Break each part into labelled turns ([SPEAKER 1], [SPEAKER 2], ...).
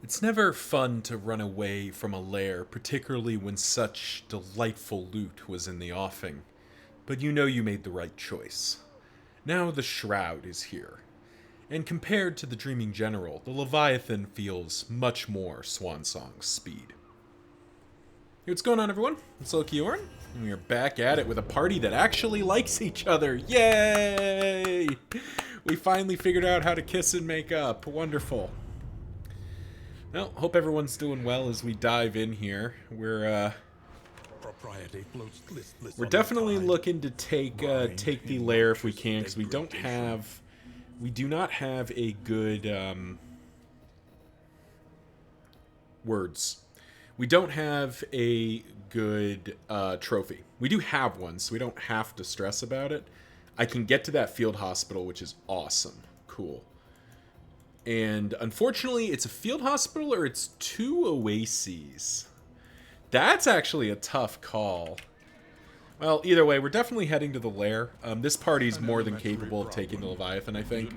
[SPEAKER 1] It's never fun to run away from a lair, particularly when such delightful loot was in the offing. But you know you made the right choice. Now the Shroud is here. And compared to the Dreaming General, the Leviathan feels much more Swan Song's speed. Hey, what's going on, everyone? It's Lokiorn, and we are back at it with a party that actually likes each other. Yay! We finally figured out how to kiss and make up. Wonderful. Well, hope everyone's doing well as we dive in here. We're definitely looking to take the lair if we can, because we do not have a good words. We don't have a good trophy. We do have one, so we don't have to stress about it. I can get to that field hospital, which is awesome. Cool. And unfortunately, it's a field hospital or it's 2 oases. That's actually a tough call. Well, either way, we're definitely heading to the lair. This party's more than capable of taking the Leviathan, I think.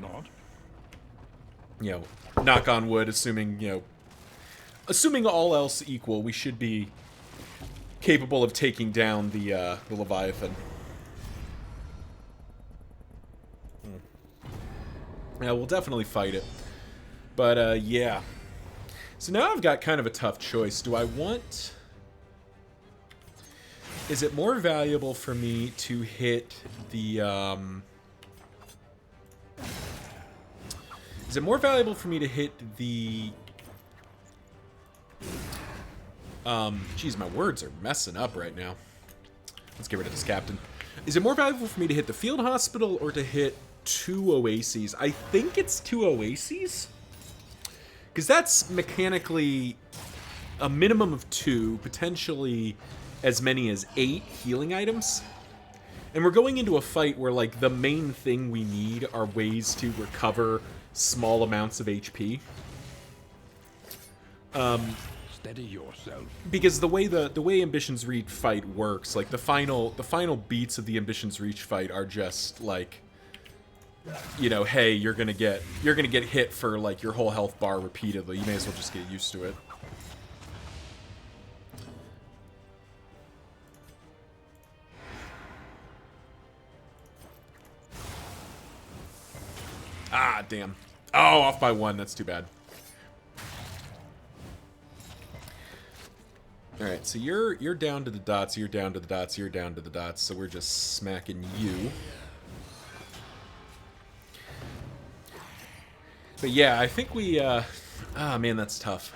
[SPEAKER 1] You know, knock on wood, assuming all else equal, we should be capable of taking down the Leviathan. Yeah, we'll definitely fight it. But, yeah. So now I've got kind of a tough choice. Do I want... Is it more valuable for me to hit the, Is it more valuable for me to hit the... Geez, my words are messing up right now. Let's get rid of this captain. Is it more valuable for me to hit the field hospital or to hit 2 oases? I think it's 2 oases. Because that's mechanically a minimum of 2, potentially as many as 8 healing items. And we're going into a fight where, like, the main thing we need are ways to recover small amounts of HP.
[SPEAKER 2] Steady yourself.
[SPEAKER 1] Because the way Ambition's Reach fight works, like the final beats of the Ambition's Reach fight are just like, you know, hey, you're gonna get hit for like your whole health bar repeatedly. You may as well just get used to it. Ah, damn. Oh, off by 1. That's too bad. Alright, so you're down to the dots, you're down to the dots, you're down to the dots, so we're just smacking you. But yeah, I think we, ah, man, that's tough.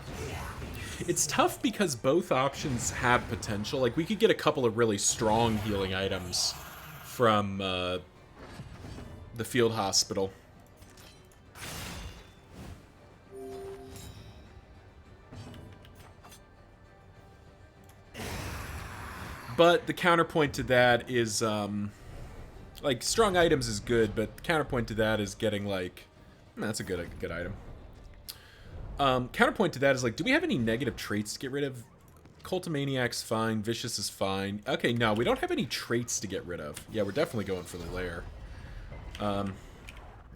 [SPEAKER 1] It's tough because both options have potential. Like, we could get a couple of really strong healing items from, the field hospital. But the counterpoint to that is, like, strong items is good, but the counterpoint to that is getting, like, that's a good item. Counterpoint to that is, like, do we have any negative traits to get rid of? Cultomaniac's fine, Vicious is fine. Okay, no, we don't have any traits to get rid of. Yeah, we're definitely going for the lair.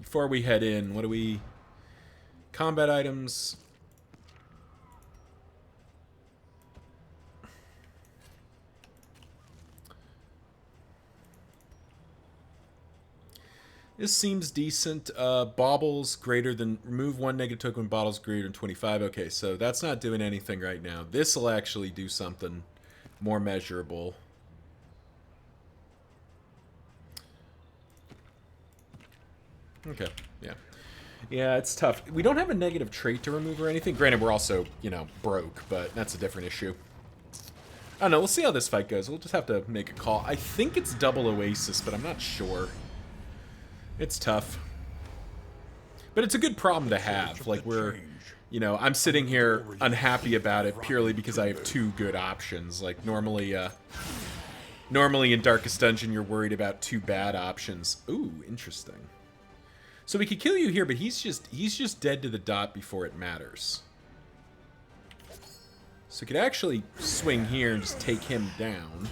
[SPEAKER 1] Before we head in, what do we... Combat items... This seems decent. Baubles greater than... Remove 1 negative token when bottles greater than 25. Okay, so that's not doing anything right now. This will actually do something more measurable. Okay, yeah. Yeah, it's tough. We don't have a negative trait to remove or anything. Granted, we're also, you know, broke, but that's a different issue. I don't know. We'll see how this fight goes. We'll just have to make a call. I think it's double Oasis, but I'm not sure. It's tough. But it's a good problem to have. Like, we're, you know, I'm sitting here unhappy about it purely because I have 2 good options. Like, normally in Darkest Dungeon, you're worried about 2 bad options. Ooh, interesting. So we could kill you here, but he's just dead to the dot before it matters. So we could actually swing here and just take him down.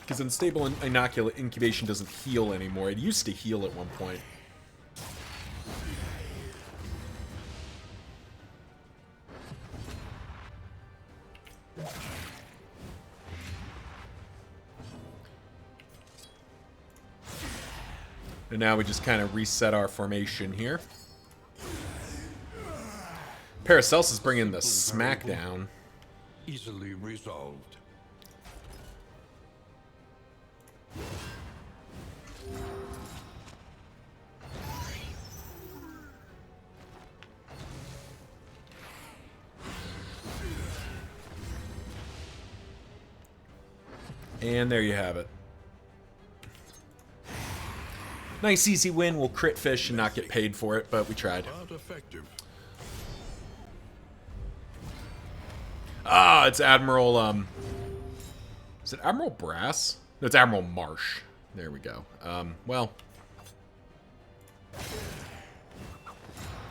[SPEAKER 1] Because unstable inoculate incubation doesn't heal anymore. It used to heal at one point. And now we just kind of reset our formation here. Paracelsus bringing the smackdown.
[SPEAKER 2] Easily resolved.
[SPEAKER 1] And there you have it. Nice easy win. We'll crit fish and not get paid for it, but we tried.
[SPEAKER 2] But effective.
[SPEAKER 1] Ah, it's Admiral, is it Admiral Brass? No, it's Admiral Marsh. There we go. Well.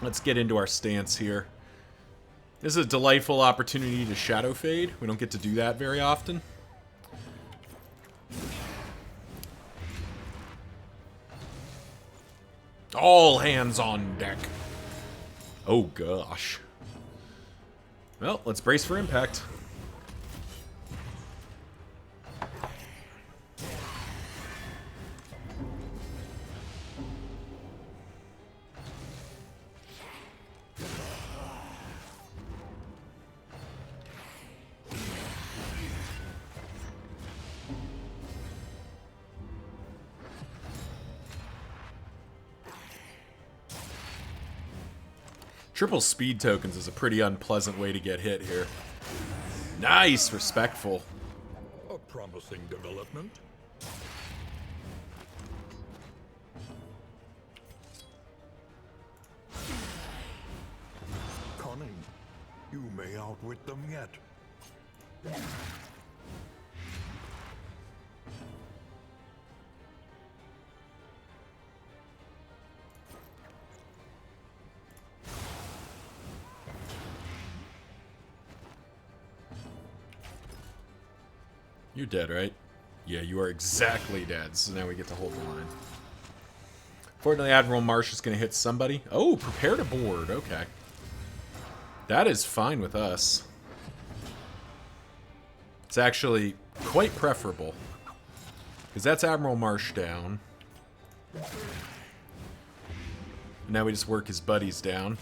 [SPEAKER 1] Let's get into our stance here. This is a delightful opportunity to Shadow Fade. We don't get to do that very often. All hands on deck. Oh, gosh. Well, let's brace for impact. Triple speed tokens is a pretty unpleasant way to get hit here. Nice, respectful.
[SPEAKER 2] A promising development. Cunning. You may outwit them yet.
[SPEAKER 1] You're dead, right? Yeah, you are exactly dead. So now we get to hold the line. Fortunately, Admiral Marsh is going to hit somebody. Oh, prepare to board. Okay. That is fine with us. It's actually quite preferable. Because that's Admiral Marsh down. Now we just work his buddies down.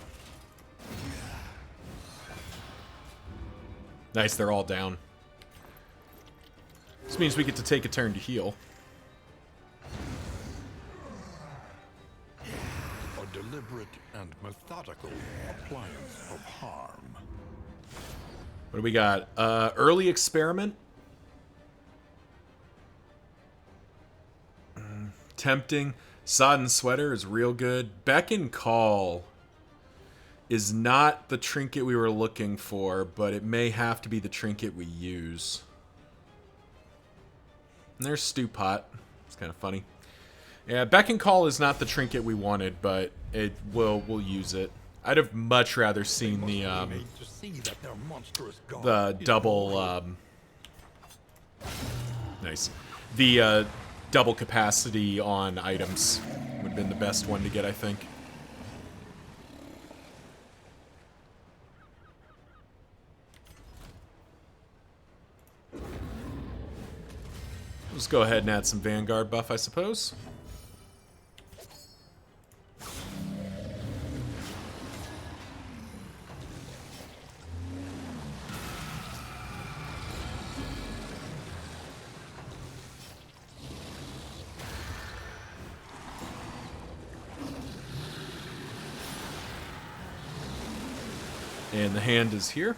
[SPEAKER 1] Nice, they're all down. This means we get to take a turn to heal.
[SPEAKER 2] A deliberate and methodical appliance of harm.
[SPEAKER 1] What do we got? Early experiment. Tempting. Sodden Sweater is real good. Beckon Call is not the trinket we were looking for, but it may have to be the trinket we use. And there's Stew Pot. It's kind of funny. Yeah, Beckon Call is not the trinket we wanted, but we'll use it. I'd have much rather seen the double nice. The double capacity on items would have been the best one to get, I think. Let's go ahead and add some Vanguard buff, I suppose. And the hand is here.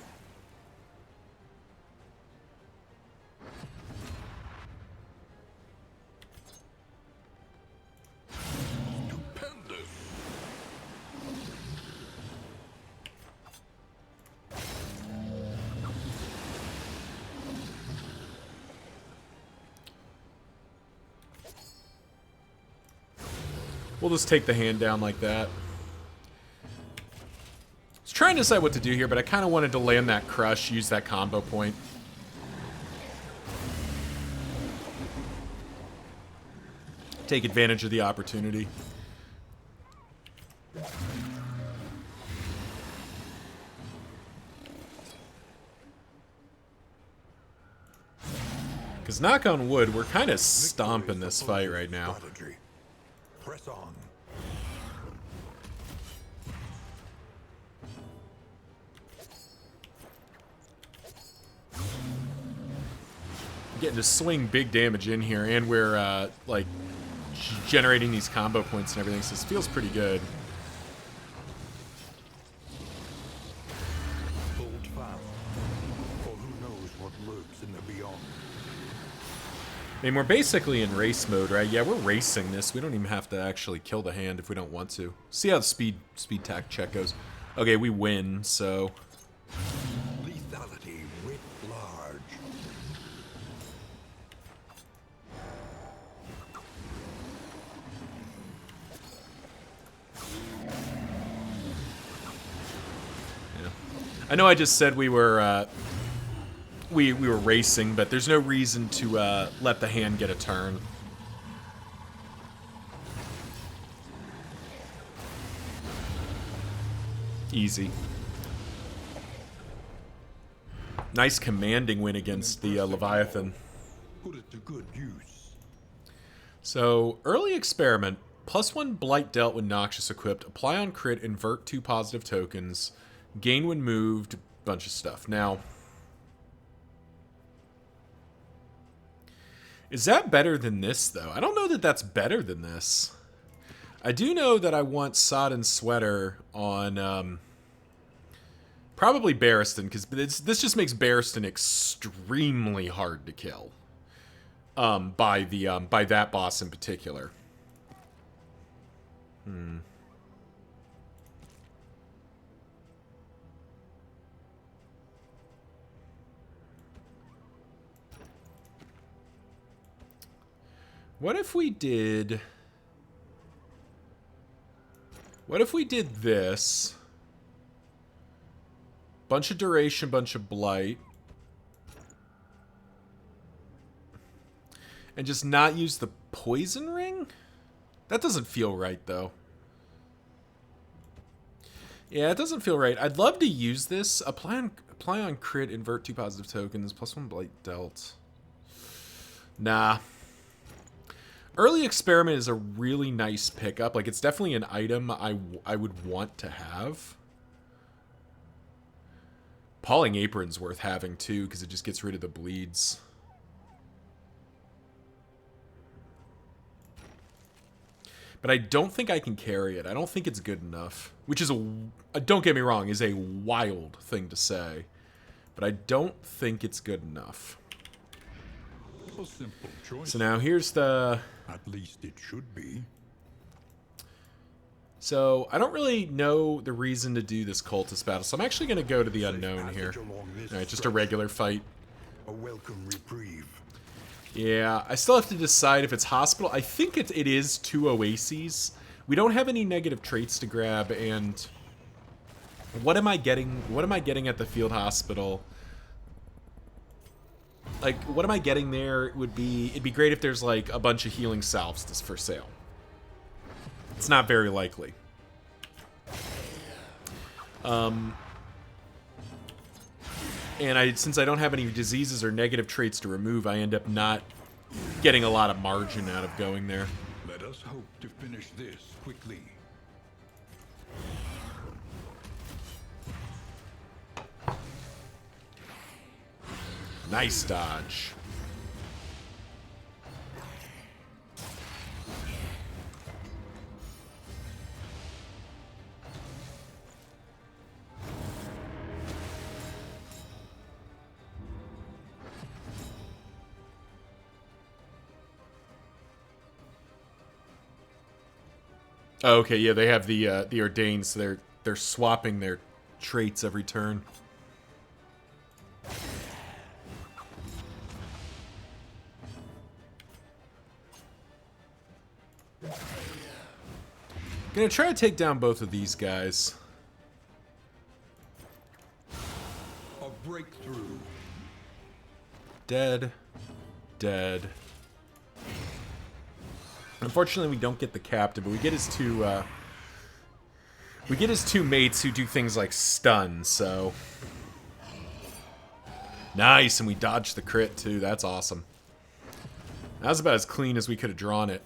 [SPEAKER 2] Stupendous.
[SPEAKER 1] We'll just take the hand down like that. I was trying to decide what to do here, but I kind of wanted to land that crush, use that combo point. take advantage of the opportunity. Because knock on wood, we're kind of stomping this fight right now.
[SPEAKER 2] Strategy. Press on.
[SPEAKER 1] Getting to swing big damage in here, and we're like generating these combo points and everything, so this feels pretty good.
[SPEAKER 2] Hold fast, for who knows what lurks in the beyond.
[SPEAKER 1] I mean, we're basically in race mode, right? Yeah, we're racing this. We don't even have to actually kill the hand if we don't want to. See how the speed tack check goes. Okay, we win, so...
[SPEAKER 2] Lethality writ large.
[SPEAKER 1] Yeah. I know I just said we were we were racing, but there's no reason to let the hand get a turn. Easy. Nice commanding win against the Leviathan.
[SPEAKER 2] Put it to good use.
[SPEAKER 1] So, early experiment. +1 blight dealt when Noxious equipped. Apply on crit, invert 2 positive tokens. Gain when moved. Bunch of stuff. Now, is that better than this, though? I don't know that that's better than this. I do know that I want Sodden Sweater on... probably Barristan, because this just makes Barristan extremely hard to kill. By that boss in particular. What if we did this? Bunch of duration, bunch of blight. And just not use the poison ring? That doesn't feel right, though. Yeah, it doesn't feel right. I'd love to use this. Apply on crit, invert 2 positive tokens, +1 blight dealt. Nah. Early experiment is a really nice pickup. Like, it's definitely an item I would want to have. Palling Apron's worth having, too, because it just gets rid of the bleeds. But I don't think I can carry it. I don't think it's good enough. Which is don't get me wrong, is a wild thing to say. But I don't think it's good enough.
[SPEAKER 2] A simple choice.
[SPEAKER 1] So now here's the...
[SPEAKER 2] At least it should be.
[SPEAKER 1] So I don't really know the reason to do this cultist battle. So I'm actually going to go to the unknown here. Alright, just a regular fight.
[SPEAKER 2] A welcome reprieve.
[SPEAKER 1] Yeah, I still have to decide if it's hospital. I think it is 2 oases. We don't have any negative traits to grab, and what am I getting? What am I getting at the field hospital? Like, what am I getting there? It'd be great if there's like a bunch of healing salves that's for sale. It's not very likely. And since I don't have any diseases or negative traits to remove, I end up not getting a lot of margin out of going there.
[SPEAKER 2] Let us hope to finish this quickly.
[SPEAKER 1] Nice dodge. Oh, okay, yeah, they have the ordained, so they're swapping their traits every turn. Gonna try to take down both of these guys.
[SPEAKER 2] A breakthrough.
[SPEAKER 1] Dead. Dead. Unfortunately, we don't get the captain, but we get his two mates who do things like stun. So nice, and we dodged the crit too. That's awesome. That was about as clean as we could have drawn it.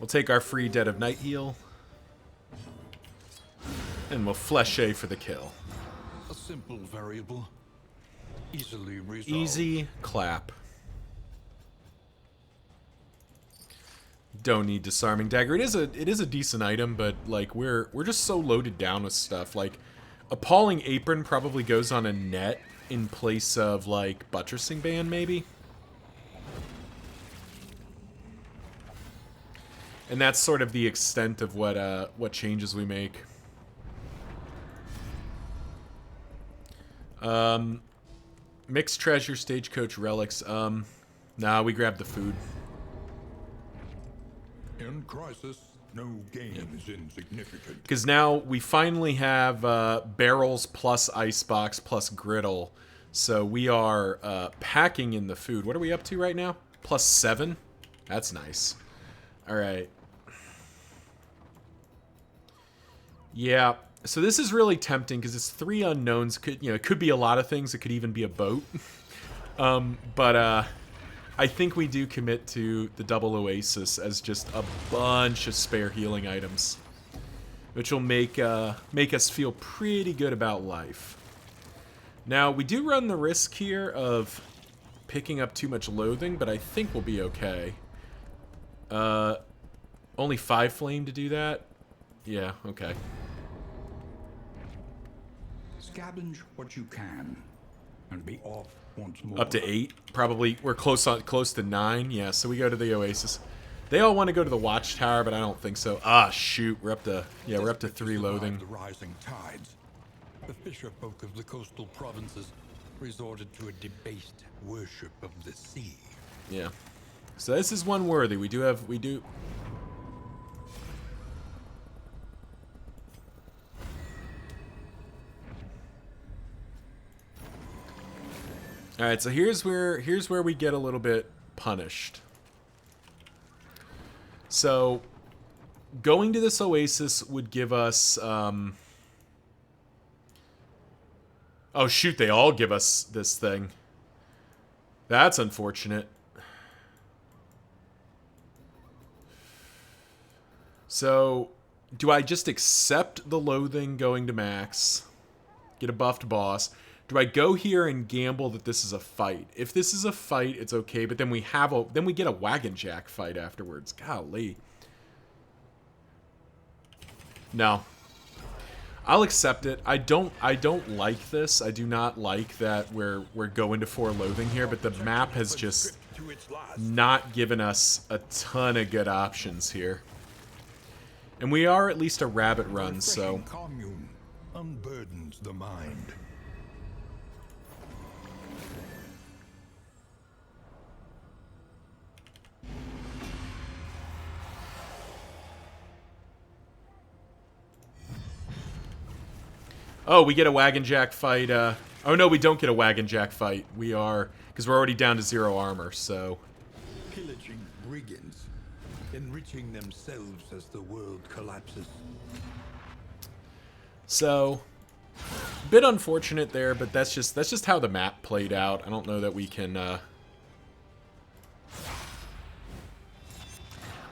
[SPEAKER 1] We'll take our free Dead of Night heal, and we'll Flesche for the kill.
[SPEAKER 2] A simple variable, easily resolved.
[SPEAKER 1] Easy clap. Don't need Disarming Dagger. It is a decent item, but like we're just so loaded down with stuff. Like Appalling Apron probably goes on a net in place of like Buttressing Band maybe. And that's sort of the extent of what changes we make. Mixed treasure, stagecoach, relics. Nah, we grabbed the food.
[SPEAKER 2] In crisis, no gain is insignificant.
[SPEAKER 1] Because now we finally have barrels plus icebox plus griddle. So we are packing in the food. What are we up to right now? +7? That's nice. Alright. Yeah. So this is really tempting because it's 3 unknowns. It could be a lot of things. It could even be a boat. But I think we do commit to the double Oasis as just a bunch of spare healing items, which will make us feel pretty good about life. Now, we do run the risk here of picking up too much loathing, but I think we'll be okay. Only 5 flame to do that? Yeah, okay.
[SPEAKER 2] Scavenge what you can, and be off once more.
[SPEAKER 1] Up to 8, probably. We're close to 9. Yeah, so we go to the Oasis. They all want to go to the Watchtower, but I don't think so. Ah, shoot, we're up to 3 loathing.
[SPEAKER 2] The rising tides. The fisher folk of the coastal provinces resorted to a debased worship of the sea.
[SPEAKER 1] Yeah. So this is one worthy. We do. All right, so here's where we get a little bit punished. So going to this Oasis would give us oh shoot, they all give us this thing. That's unfortunate. So do I just accept the loathing going to max? Get a buffed boss? Do I go here and gamble that this is a fight? If this is a fight, it's okay, but then we get a wagon jack fight afterwards. Golly. No. I'll accept it. I don't like this. I do not like that we're going to 4 loathing here, but the map has just not given us a ton of good options here. And we are at least a rabbit run, so
[SPEAKER 2] Commune unburdens the mind.
[SPEAKER 1] oh, we get a wagon jack fight. Oh no, we don't get a wagon jack fight. Because we're already down to 0 armor, so.
[SPEAKER 2] Pillaging brigands, enriching themselves as the world collapses.
[SPEAKER 1] So, bit unfortunate there, but that's just how the map played out. I don't know that we can. I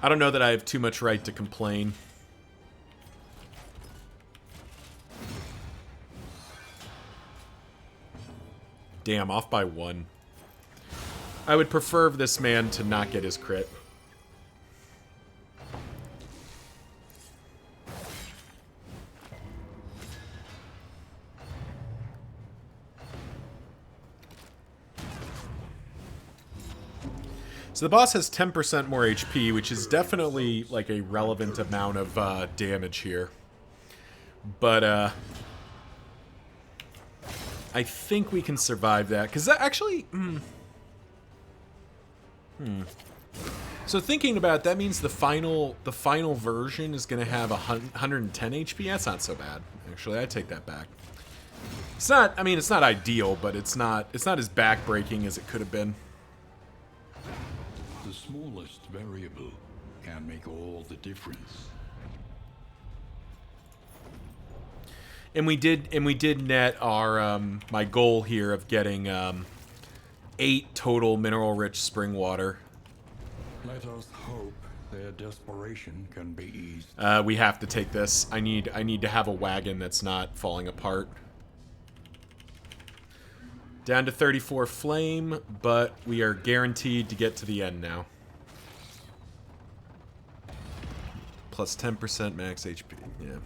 [SPEAKER 1] don't know that I have too much right to complain. Damn, off by 1. I would prefer this man to not get his crit. So the boss has 10% more HP, which is definitely like a relevant amount of damage here. But I think we can survive that, because that actually... So thinking about it, that means the final version is going to have 110 HP. That's not so bad, actually. I take that back. It's not. I mean, it's not ideal, but it's not as backbreaking as it could have been.
[SPEAKER 2] the smallest variable can make all the difference.
[SPEAKER 1] And we did net our my goal here of getting 8 total mineral rich spring water.
[SPEAKER 2] Let us hope their desperation can be eased.
[SPEAKER 1] We have to take this. I need to have a wagon that's not falling apart. Down to 34 flame, but we are guaranteed to get to the end now. Plus 10% max HP. Yeah.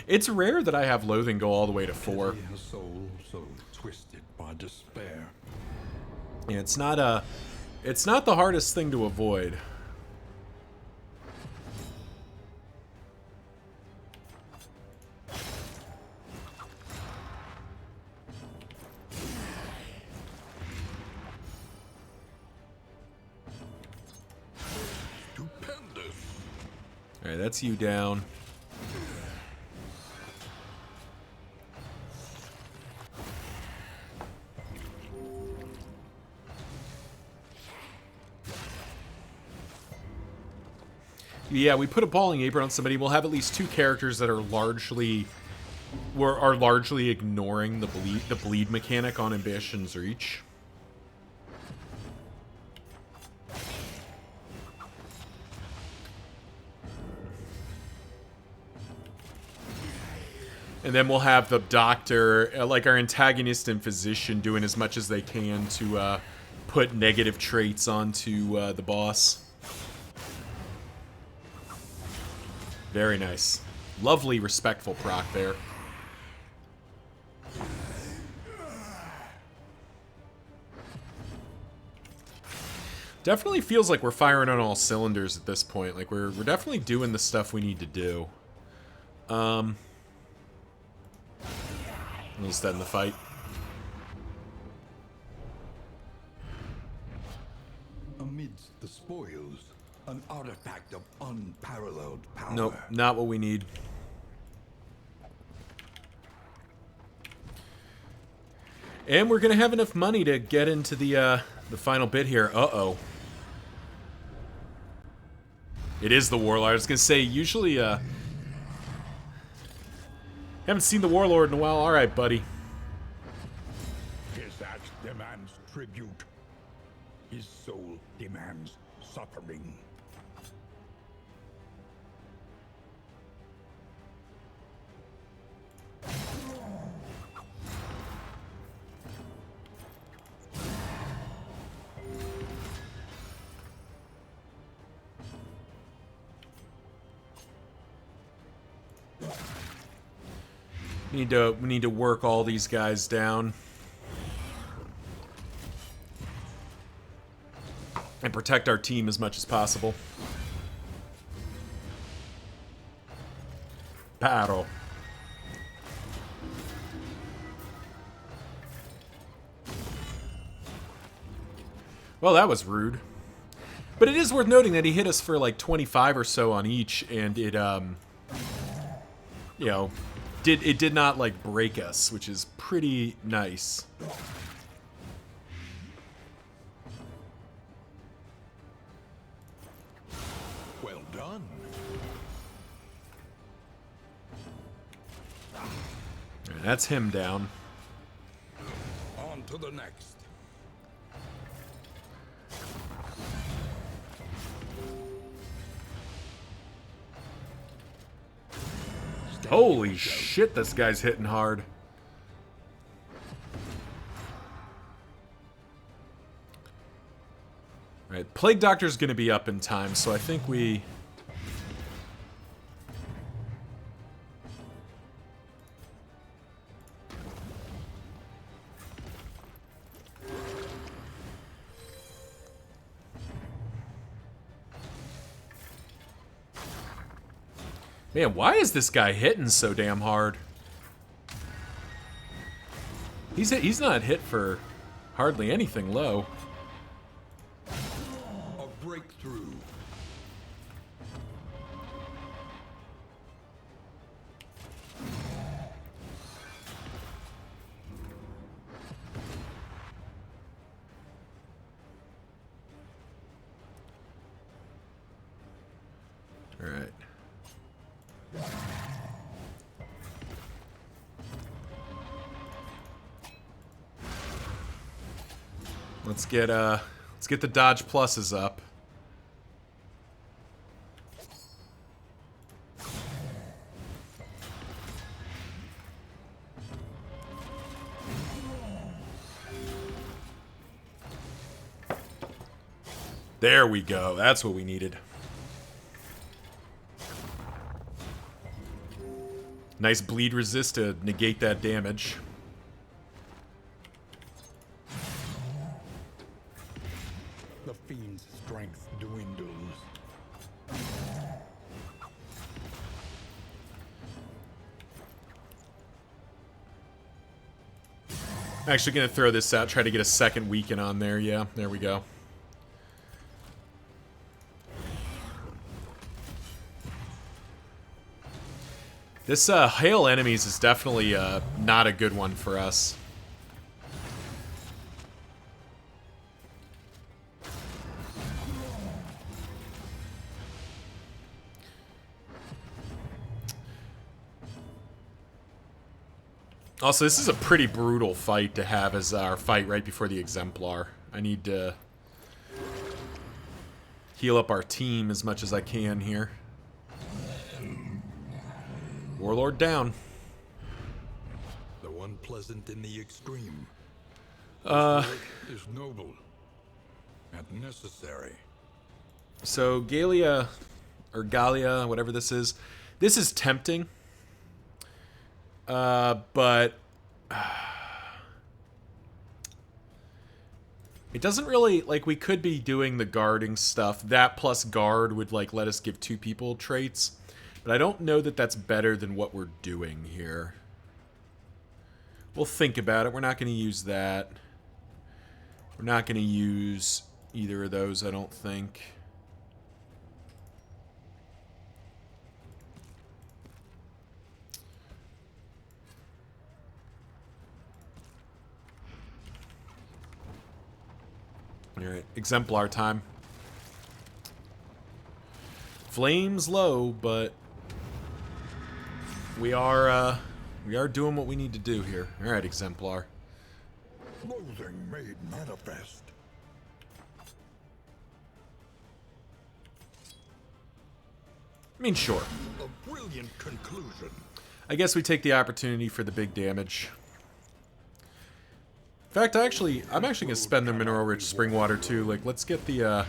[SPEAKER 1] It's rare that I have loathing go all the way to 4.
[SPEAKER 2] A soul so twisted by despair.
[SPEAKER 1] Yeah, it's not the hardest thing to avoid.
[SPEAKER 2] Stupendous.
[SPEAKER 1] All right, that's you down. Yeah, we put a balling apron on somebody. We'll have at least 2 characters that are largely ignoring the bleed mechanic on Ambition's Reach. And then we'll have the doctor, like our antagonist and physician, doing as much as they can to put negative traits onto the boss. Very nice. Lovely, respectful proc there. Definitely feels like we're firing on all cylinders at this point. Like we're definitely doing the stuff we need to do. Almost dead in the fight.
[SPEAKER 2] Amidst the spoils, an artifact of unparalleled power.
[SPEAKER 1] Nope, not what we need. And we're gonna have enough money to get into the final bit here. Uh-oh. It is the Warlord. I was gonna say, usually, haven't seen the Warlord in a while. Alright, buddy.
[SPEAKER 2] His act demands tribute. His soul demands suffering.
[SPEAKER 1] We need to work all these guys down. And protect our team as much as possible. Battle. Well, that was rude. But it is worth noting that he hit us for like 25 or so on each, and it, you know, it did not like break us, which is pretty nice.
[SPEAKER 2] Well done.
[SPEAKER 1] That's him down.
[SPEAKER 2] On to the next.
[SPEAKER 1] Holy shit, this guy's hitting hard. Right, Plague Doctor's gonna be up in time, so I think we... Man, why is this guy hitting so damn hard? He's not hit for hardly anything low.
[SPEAKER 2] A breakthrough.
[SPEAKER 1] Let's get the dodge pluses up. There we go. That's what we needed. Nice bleed resist to negate that damage.
[SPEAKER 2] The fiend's strength dwindles.
[SPEAKER 1] I'm actually going to throw this out, try to get a second weaken on there. Yeah, there we go. This hail enemies is definitely not a good one for us. Also, this is a pretty brutal fight to have as our fight right before the Exemplar. I need to heal up our team as much as I can here. Warlord down.
[SPEAKER 2] The one pleasant in the extreme. Is noble and necessary.
[SPEAKER 1] So Galia, or Galia, whatever this is tempting. But it doesn't really, like, we could be doing the guarding stuff. That plus guard would, like, let us give 2 people traits. But I don't know that that's better than what we're doing here. We'll think about it. We're not going to use that. We're not going to use either of those, I don't think. Alright, Exemplar time. Flames low, but we are doing what we need to do here. Alright, Exemplar.
[SPEAKER 2] Loathing made manifest.
[SPEAKER 1] I mean, sure.
[SPEAKER 2] A brilliant conclusion.
[SPEAKER 1] I guess we take the opportunity for the big damage. In fact, I'm actually going to spend the mineral-rich spring water too. Like, let's get the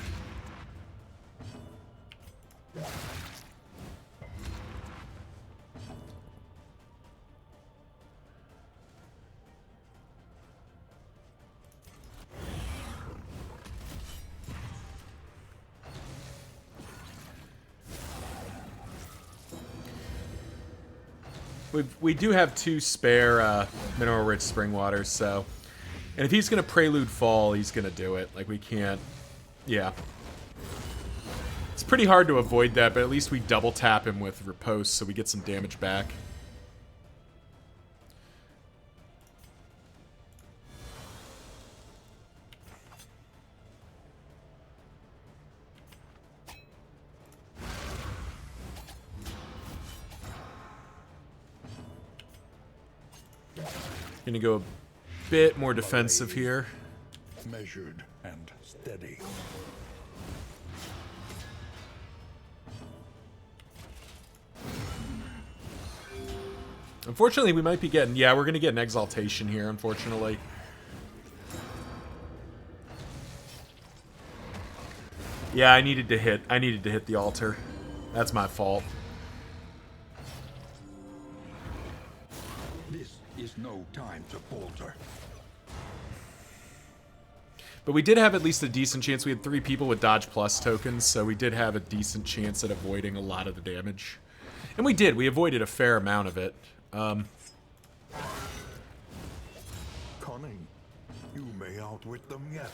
[SPEAKER 1] we do have 2 spare mineral-rich spring waters, so. And if he's going to Prelude Fall, he's going to do it. Like, we can't. Yeah. It's pretty hard to avoid that, but at least we double tap him with Riposte so we get some damage back. Gonna go a bit more defensive here.
[SPEAKER 2] Measured and steady.
[SPEAKER 1] Unfortunately, we might be getting... Yeah, we're gonna get an Exaltation here, unfortunately. Yeah, I needed to hit the altar. That's my fault.
[SPEAKER 2] This is no time to falter.
[SPEAKER 1] But we did have at least a decent chance. We had 3 people with Dodge Plus tokens, so we did have a decent chance at avoiding a lot of the damage. And we did. We avoided a fair amount of it.
[SPEAKER 2] Cunning. You may outwit them yet.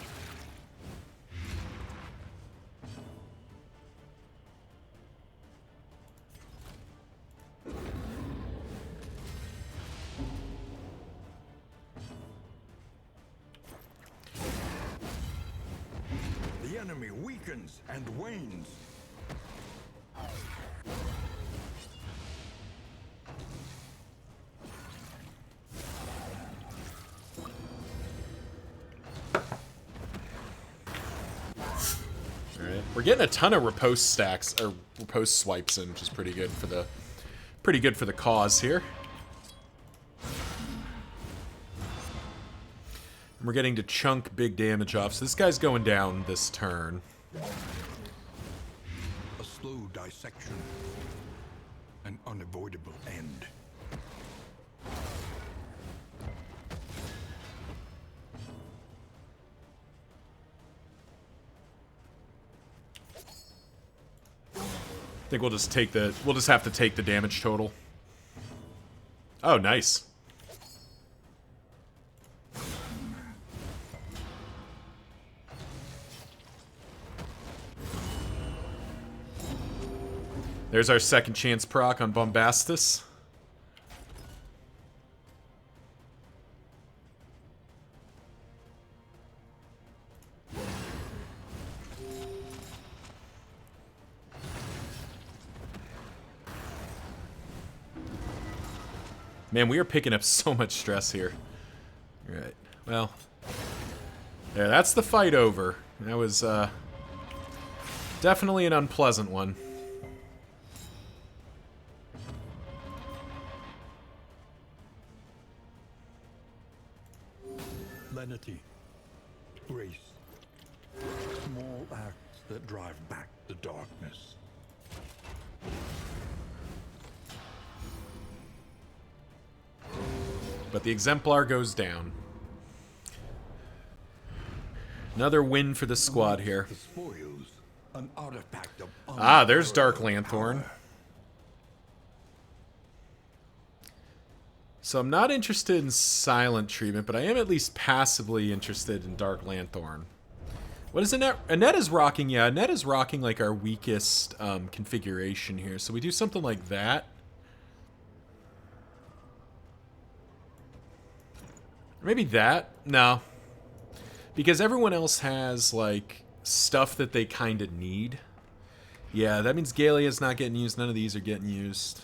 [SPEAKER 2] The enemy weakens and wanes.
[SPEAKER 1] We're getting a ton of riposte stacks, or riposte swipes in, which is pretty good for the cause here. And we're getting to chunk big damage off, so this guy's going down this turn.
[SPEAKER 2] A slow dissection. An unavoidable end.
[SPEAKER 1] I think we'll just have to take the damage total. Oh, nice. There's our second chance proc on Bombastus. Man, we are picking up so much stress here. Alright, well. There, that's the fight over. That was, definitely an unpleasant one.
[SPEAKER 2] Lenity. Grace. Small acts that drive back the darkness.
[SPEAKER 1] But the Exemplar goes down. Another win for the squad here.
[SPEAKER 2] The spoils, an artifact of
[SPEAKER 1] There's Dark Lanthorn.
[SPEAKER 2] power.
[SPEAKER 1] So I'm not interested in Silent Treatment, but I am at least passively interested in Dark Lanthorn. What is Annette? Annette is rocking, yeah, Annette is rocking like our weakest configuration here. So we do something like that. Maybe that? No. Because everyone else has, like, stuff that they kind of need. Yeah, that means Galia's not getting used. None of these are getting used.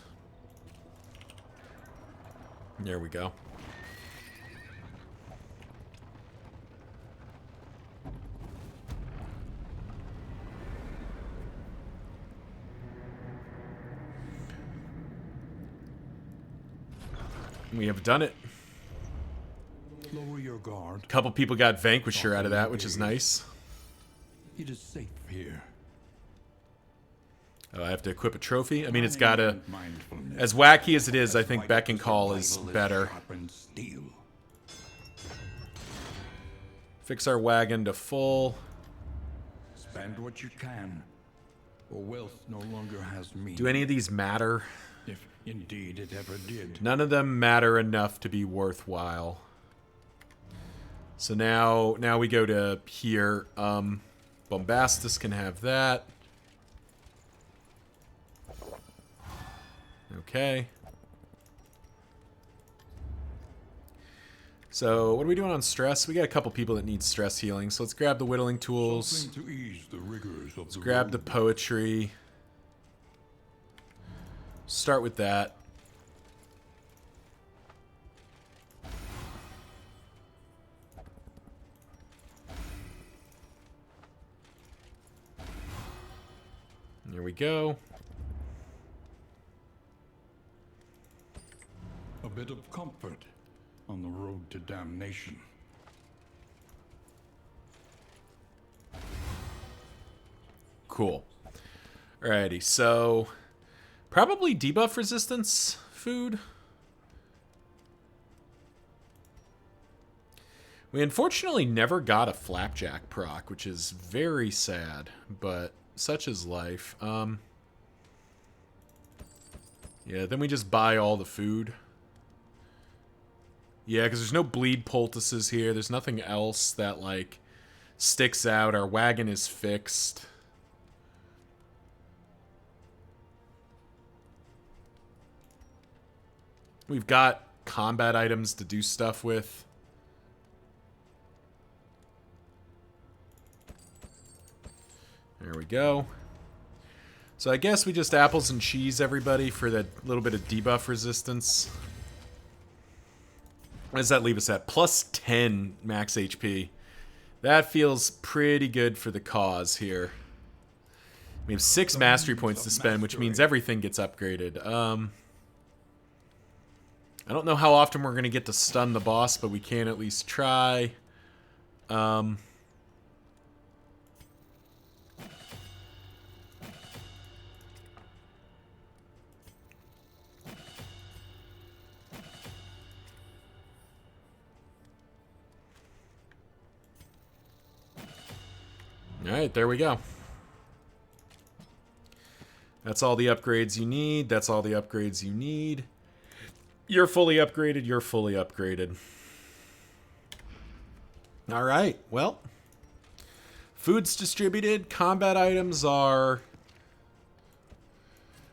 [SPEAKER 1] There we go. We have done it.
[SPEAKER 2] Lower your guard.
[SPEAKER 1] A couple people got Vanquisher out of that, which is nice.
[SPEAKER 2] It is safe here.
[SPEAKER 1] Oh, I have to equip a trophy? I mean, it's gotta...
[SPEAKER 2] Mindfulness.
[SPEAKER 1] As wacky as it is, I think Beck and Call is better.
[SPEAKER 2] Sharpened steel.
[SPEAKER 1] Fix our wagon to full.
[SPEAKER 2] Spend what you can, or wealth no longer has meaning.
[SPEAKER 1] Do any of these matter?
[SPEAKER 2] If indeed it ever did.
[SPEAKER 1] None of them matter enough to be worthwhile. So now we go to here. Bombastus can have that. Okay. So what are we doing on stress? We got a couple people that need stress healing. So let's grab the whittling tools.
[SPEAKER 2] Something to ease the rigors of
[SPEAKER 1] Let's grab the poetry. Start with that. There we go.
[SPEAKER 2] A bit of comfort on the road to damnation.
[SPEAKER 1] Cool. Alrighty, so probably debuff resistance food. We unfortunately never got a flapjack proc, which is very sad, but such is life. Yeah, then we just buy all the food. Yeah, because there's no bleed poultices here. There's nothing else that, like, sticks out. Our wagon is fixed. We've got combat items to do stuff with. There we go. So I guess we just apples and cheese everybody for that little bit of debuff resistance. What does that leave us at? Plus 10 max HP. That feels pretty good for the cause here. We have 6 mastery points to spend, which means everything gets upgraded. I don't know how often we're going to get to stun the boss, but we can at least try. Alright, there we go. That's all the upgrades you need. That's all the upgrades you need. You're fully upgraded. You're fully upgraded. Alright, well. Food's distributed. Combat items are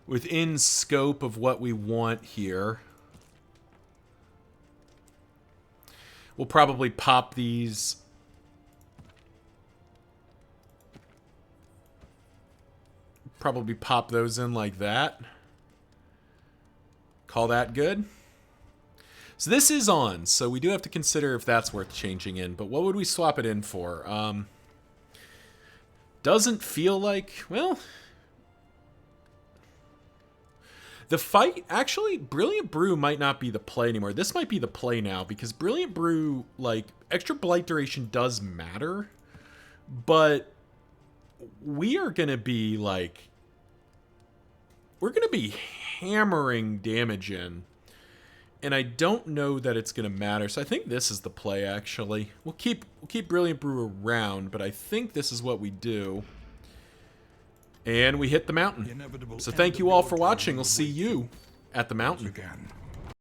[SPEAKER 1] within scope of what we want here. We'll probably pop these. Probably pop those in like that. Call that good. So this is on, so we do have to consider if that's worth changing in. But what would we swap it in for? Doesn't feel like, well, the fight, actually, Brilliant Brew might not be the play anymore. This might be the play now, because Brilliant Brew, like, extra blight duration does matter, but we are going to be, like, we're going to be hammering damage in, and I don't know that it's going to matter, so I think this is the play, actually. We'll keep Brilliant Brew around, but I think this is what we do. And we hit the mountain. So thank you all for watching. We'll see you at the mountain.
[SPEAKER 2] Again.